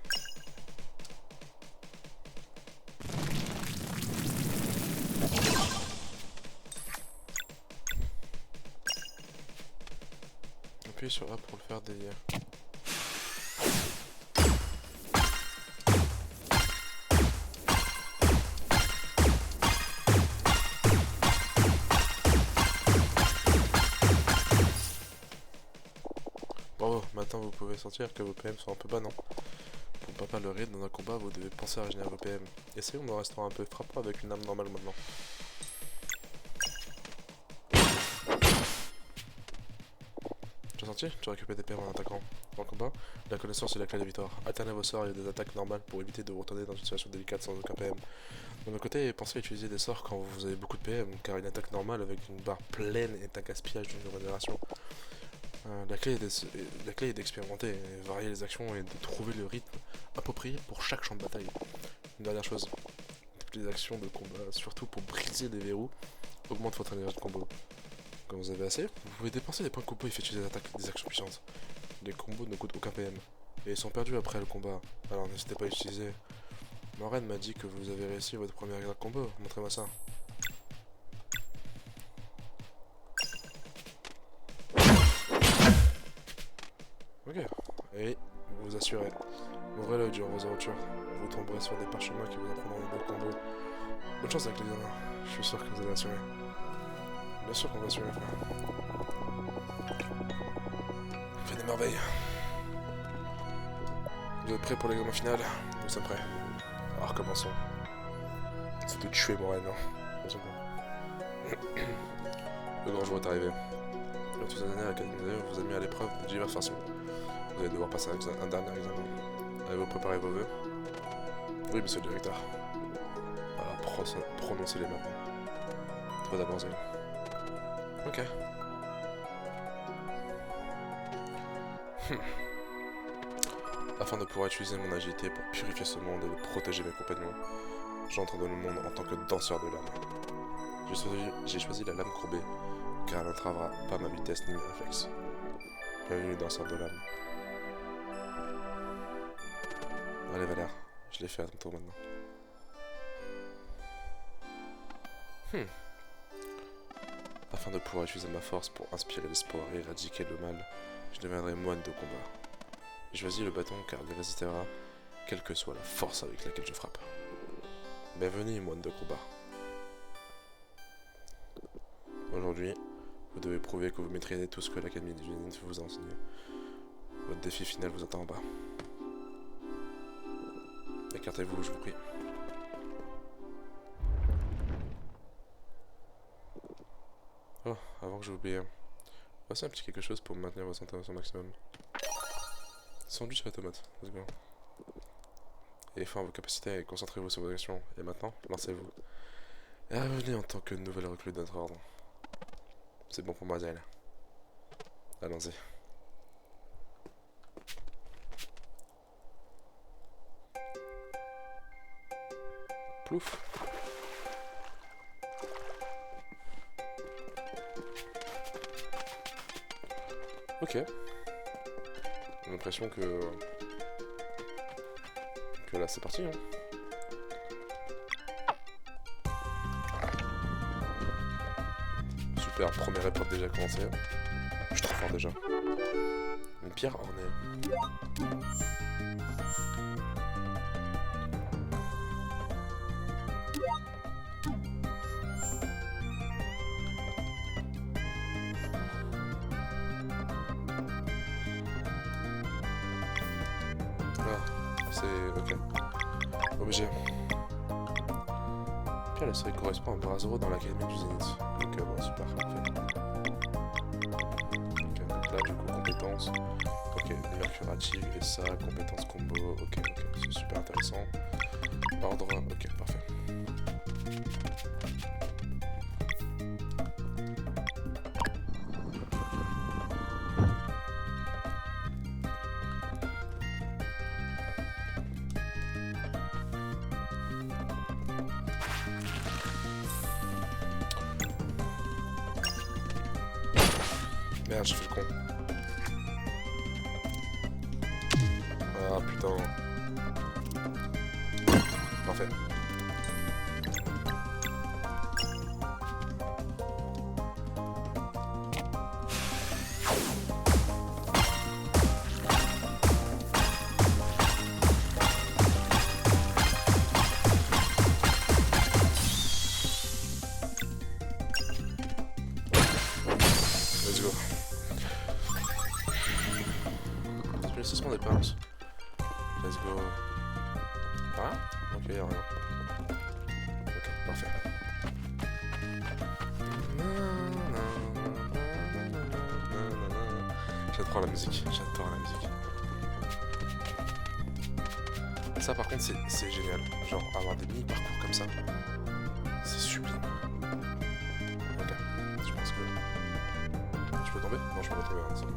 Appuyez sur A pour le faire des... Bravo, maintenant vous pouvez sentir que vos PM sont un peu bas, non? Pour ne pas perdre le rythme dans un combat, vous devez penser à régénérer vos PM. Essayons en restant un peu frappant avec une arme normale maintenant. Tu as senti? Tu récupères des PM en attaquant. Dans le combat, la connaissance est la clé de la victoire. Alternez vos sorts et des attaques normales pour éviter de vous retourner dans une situation délicate sans aucun PM. De mon côté, pensez à utiliser des sorts quand vous avez beaucoup de PM, car une attaque normale avec une barre pleine est un gaspillage d'une régénération. La clé est d'expérimenter, et varier les actions et de trouver le rythme approprié pour chaque champ de bataille. Une dernière chose, les actions de combat, surtout pour briser les verrous, augmente votre énergie de combo. Quand vous avez assez, vous pouvez dépenser des points de combo et effectuer des actions puissantes. Les combos ne coûtent aucun PM, et ils sont perdus après le combat, alors n'hésitez pas à utiliser. Moraine m'a dit que vous avez réussi votre première guerre de combo, montrez-moi ça. Ok, et vous vous assurez. Ouvrez l'œil durant vos aventures. Vous tomberez sur des parchemins qui vous apprendront des beaux combos. Bonne chance avec les examens. Je suis sûr que vous allez assurer. Bien sûr qu'on va assurer, frère. Faites des merveilles. Vous êtes prêts pour l'examen final? Nous sommes prêts. Alors commençons. C'est de tuer Moraine, hein. Le grand jour est arrivé. Durant toutes ces années, l'Académie vous a mis à l'épreuve de diverses façons. Vous allez devoir passer un dernier examen. Avez-vous préparé vos vœux? Oui, monsieur le directeur. Alors, prononcez-les maintenant. Toi d'abord, Zell. Ok. Afin de pouvoir utiliser mon agilité pour purifier ce monde et de protéger mes compagnons, j'entre dans le monde en tant que danseur de lame. J'ai choisi la lame courbée, car elle n'entravera pas ma vitesse ni mes réflexes. Bienvenue danseur de lame. Allez Valère, je l'ai fait à ton tour maintenant. Afin de pouvoir utiliser ma force pour inspirer l'espoir et éradiquer le mal, je deviendrai moine de combat. J'ai choisi le bâton car il résistera, quelle que soit la force avec laquelle je frappe. Bienvenue moine de combat. Aujourd'hui, Vous devez prouver que vous maîtrisez tout ce que l'Académie du Zénith vous a enseigné. Votre défi final vous attend en bas. Écartez-vous, je vous prie. Oh, avant que j'oublie, voici un petit quelque chose pour maintenir votre santé au maximum. Sandwich à la tomate, let's go. Ayez fin à vos capacités et concentrez-vous sur vos actions. Et maintenant, lancez-vous. Et revenez en tant que nouvelle recrue de notre ordre. C'est bon pour moi, Zelle. Allons-y. Plouf. Ok. J'ai l'impression que là c'est parti. Hein. Super, première épreuve déjà commencée. Je suis trop fort déjà. Une pierre ornée. C'est ok. Objet. Pierre, elle serait correspond à un bras zéro dans l'Académie du Zénith. Donc bon, super, parfait. Ok, donc là du coup compétences. Ok, lumière curative et ça, compétences combo. Ok, c'est super intéressant. Ordre, ok, parfait. Merde, j'ai fait le con. Ah putain. Parfait. Let's go. L'investissement des pinces. Let's go. Ah? Ok, y'a rien. Ok, parfait. J'adore la musique, j'adore la musique. Ça par contre c'est génial. Genre avoir des mini-parcours comme ça. C'est sublime. Ok, je pense que... Je peux tomber? Non, je peux pas tomber, hein, c'est bon.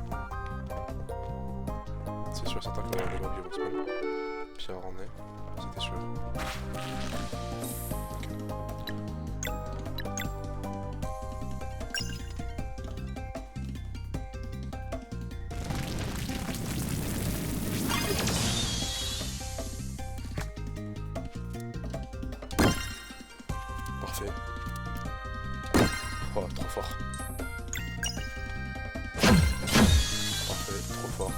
C'est sûr, certain que dans les lobbies Roxman. Pierre en est, c'était sûr. Parfait. Oh, trop fort. Parfait, trop fort.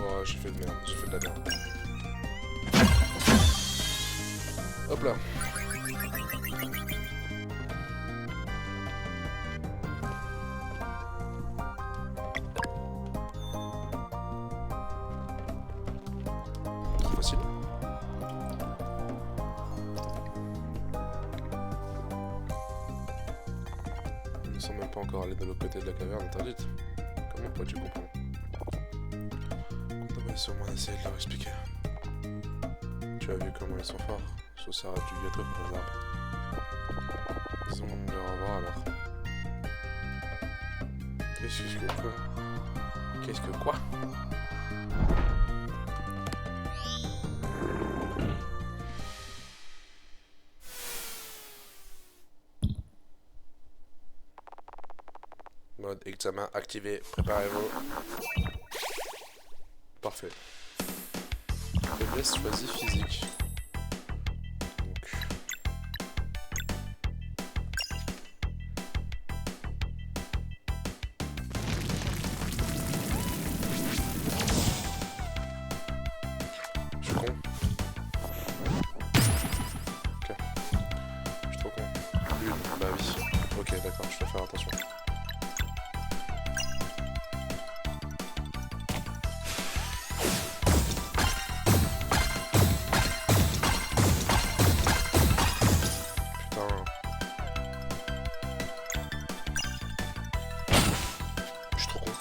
Oh, j'ai fait de merde, j'ai fait de la merde. Hop là. Trop facile. Nous ne sommes même pas encore allés de l'autre côté de la caverne interdite. Comment peux-tu comprendre? On devrait sûrement essayer de leur expliquer. Tu as vu comment ils sont forts. Ce sera du gâteau pour les arbres. Disons leur revoir alors. Qu'est-ce que quoi? Qu'est-ce que quoi? Mode examen activé, préparez-vous. Parfait. Faiblesse choisie physique. Donc. Je suis con. attention. Putain. Je suis trop con.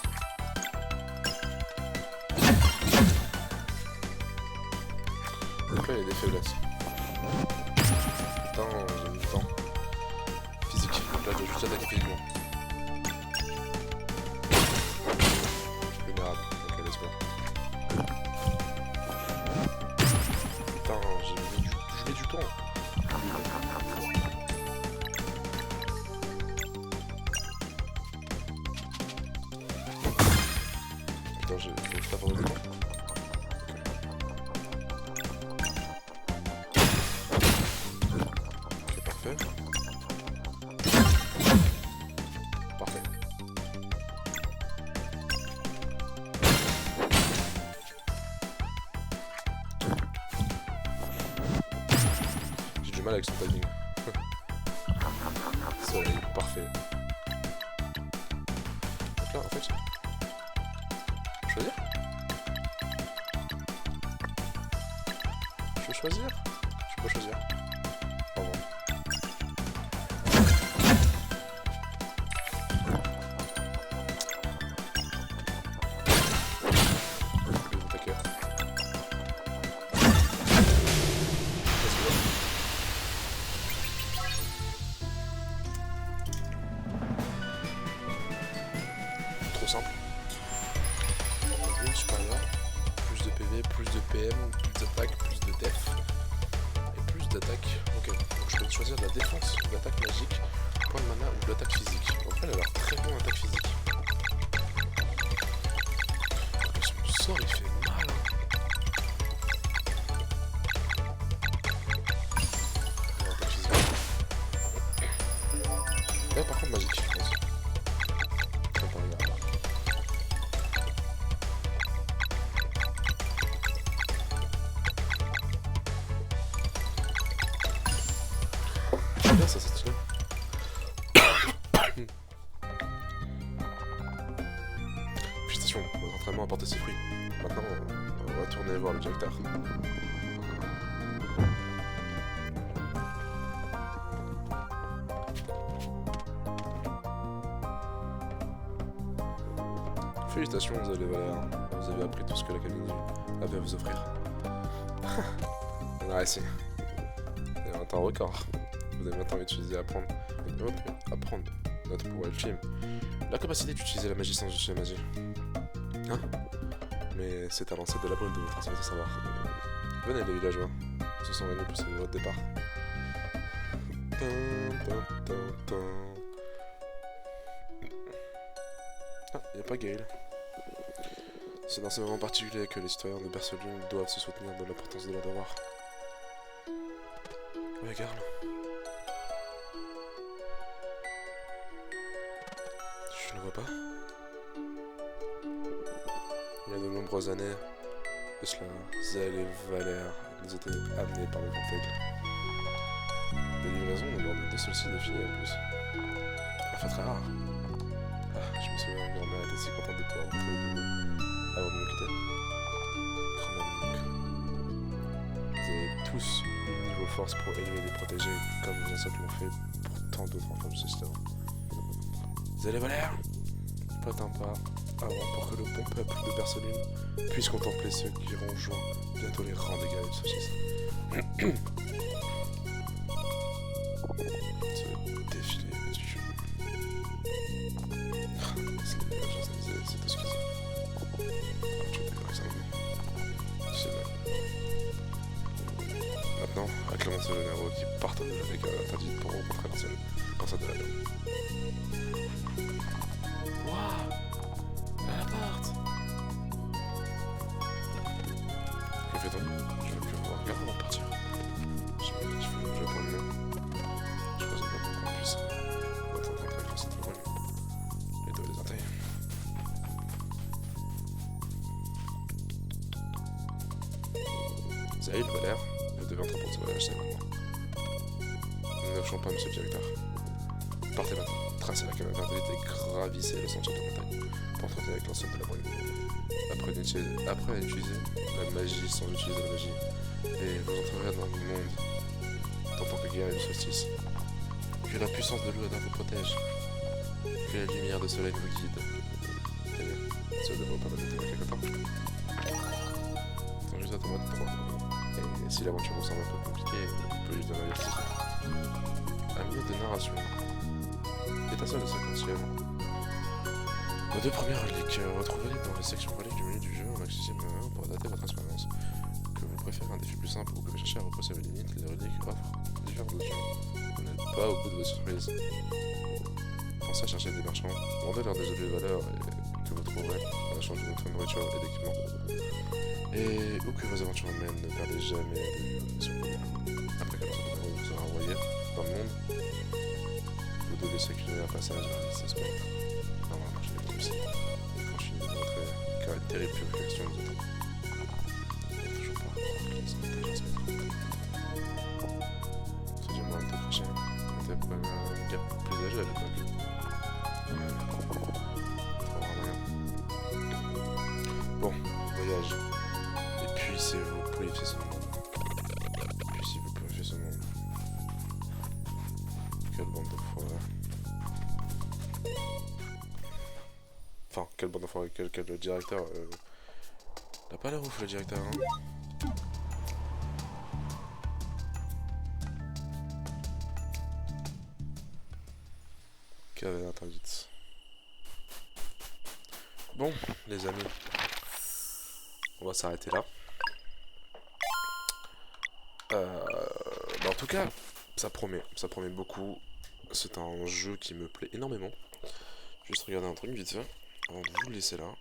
Donc là, il y a des faiblesses. Putain, j'ai mis le temps. Physique. Donc là, je dois juste attaquer physiquement. Vulnérable. Ok, let's go. Putain, je mets du temps. Attends, je tape en même temps. Ok, parfait. Parfait. J'ai du mal avec son timing. Soleil, parfait. Donc là, en fait, choisir. Je peux choisir? Je peux choisir. Pardon. Les attaqueurs. Trop simple. Une supérieure, plus de PV, plus de PM, plus d'attaque, plus de def et plus d'attaque. Ok, donc je peux choisir de la défense, de l'attaque magique, point de mana ou de l'attaque physique. Donc là, elle a l'air très bon en attaque physique. Donc, son sort il fait mal. Hein. Non, attaque physique. Là par contre magique, je pense. On peut regarder. Bien ça, c'est stylé. Félicitations, votre entraînement a porté ses fruits. Maintenant, on va retourner voir le directeur. Félicitations, vous avez Vous avez appris tout ce que l'Académie avait à vous offrir. On a réussi. C'est un temps record. Vous avez maintenant utilisé apprendre notre pouvoir ultime. La capacité d'utiliser la magie sans utiliser la magie. Hein? Mais c'est à l'ancêtre de la brume de vous transmettre ce savoir. Venez les villageois. Ils se sont réunis pour ce votre départ. Ah, y'a pas Gale. C'est dans ces moments particuliers que les citoyens de Berceline doivent se soutenir de l'importance de leur devoir. Ouais, Garl. Je ne le vois pas. Il y a de nombreuses années de cela, Zell et Valère nous étaient amenés par le Grand Aigle. Des livraisons lors de celles-ci défilées en plus. Enfin très rare. Ah, je me souviens, ma grand-mère était si contente de pouvoir rentrer au boulot avant de nous quitter. Grand-mère, vous avez tous une niveau force pour élever et les protéger, comme vos ancêtres l'ont fait pour tant d'autres enfants du système. Zell et Valère, faites un pas avant pour que le bon peuple de Berceline puisse contempler ceux qui rejoignent bientôt les rangs des guerriers de saucisses. Ce défilé est du jeu. C'est tout ce qu'ils ont. Tu es par exemple. C'est là. Maintenant, acclamons ces jeunes héros qui partent de la guerre interdite pour rencontrer l'ancienne cancer de la dame. Waouh! Elle part! Que fait-on? Je veux plus voir. Regarde avant de partir. Je vais prendre le nom. Je pense pas qu'on puisse notre rencontre avec l'ancienne couronne. Les deux les entailles. Zahil, Valère, vous devez entreprendre ce voyage, c'est maintenant. Nous ne lâchons pas, monsieur le directeur. Partez maintenant, tracez la caverne verte et gravissez le sentier de montagne pour tenter avec l'ensemble de la brume. Après utiliser la magie sans utiliser la magie, et vous entrerez dans le monde en tant que guerrier du solstice. Que la puissance de l'Ouada vous protège, que la lumière de soleil vous guide. Ça devrait vous permettre de tenir quelque temps. Attends juste à tomber de 3. Et si l'aventure vous semble un peu compliquée, vous pouvez juste donner un avertissement. Un minute de narration. Étincelle de 50e. Vos 2 premières reliques, retrouvez dans les sections reliques du menu du jeu en accessible pour adapter votre expérience. Que vous préférez un défi plus simple ou que vous cherchez à repousser vos limites, les reliques offrent différentes options. Vous n'êtes pas au bout de vos surprises. Pensez à chercher des marchands, vendez leurs des objets de valeur que vous trouverez en échange de votre nourriture et d'équipement. Et où que vos aventures mènent, ne perdez jamais de vue votre mission première. Après que l'ensemble vous sera envoyé dans le monde, vous devez sécuriser un passage vers la liste sport. Normalement, je l'ai pas réussi. Et quand je finis de montrer quelle terrible purification nous attend. Il n'y a toujours pas à croire que les intelligences m'aident. C'est du moins de te cracher. On était pas un gars plus âgé à l'époque. Bon, voyage. Et puissez-vous purifier ce monde. Puissez-vous purifier ce monde. Quelle bande de foireux. Enfin, quelle bande de foireux, quel le directeur. Il a pas l'air ouf le directeur, hein. Caverne interdite. Bon, les amis. On va s'arrêter là. En tout cas, ça promet beaucoup. C'est un jeu qui me plaît énormément. Juste regarder un truc vite fait, avant de vous laisser là.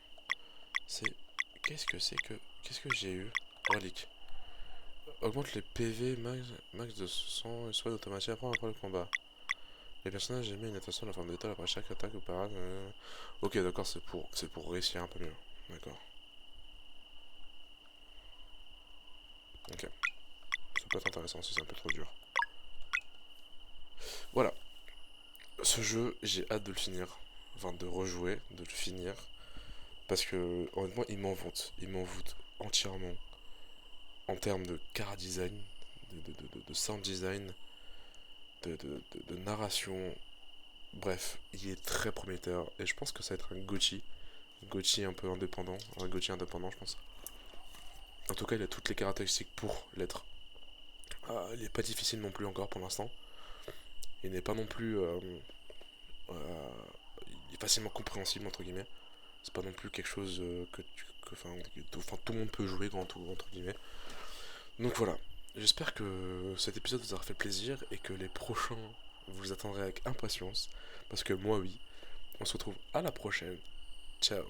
C'est... Qu'est-ce que j'ai eu? Relique. Augmente les PV max de sang et soin automatique après le combat. Les personnages émettent une attention à la forme d'étoile après chaque attaque ou parade. Ok, d'accord, c'est pour réussir un peu mieux. D'accord. Ok. Ça peut être intéressant si c'est un peu trop dur. Voilà. Ce jeu, j'ai hâte de le finir. Enfin, de rejouer, de le finir. Parce que, honnêtement, il m'envoûte. Il m'envoûte entièrement. En termes de car design, de sound design, de narration. Bref, il est très prometteur. Et je pense que ça va être un GOTY. GOTY un peu indépendant. Un GOTY indépendant, je pense. En tout cas, il a toutes les caractéristiques pour l'être. Il n'est pas difficile non plus encore pour l'instant. Il n'est pas non plus... il est facilement compréhensible, entre guillemets. C'est pas non plus quelque chose tout le monde peut jouer, entre guillemets. Donc voilà. J'espère que cet épisode vous aura fait plaisir et que les prochains vous attendrez avec impatience. Parce que moi, oui. On se retrouve à la prochaine. Ciao.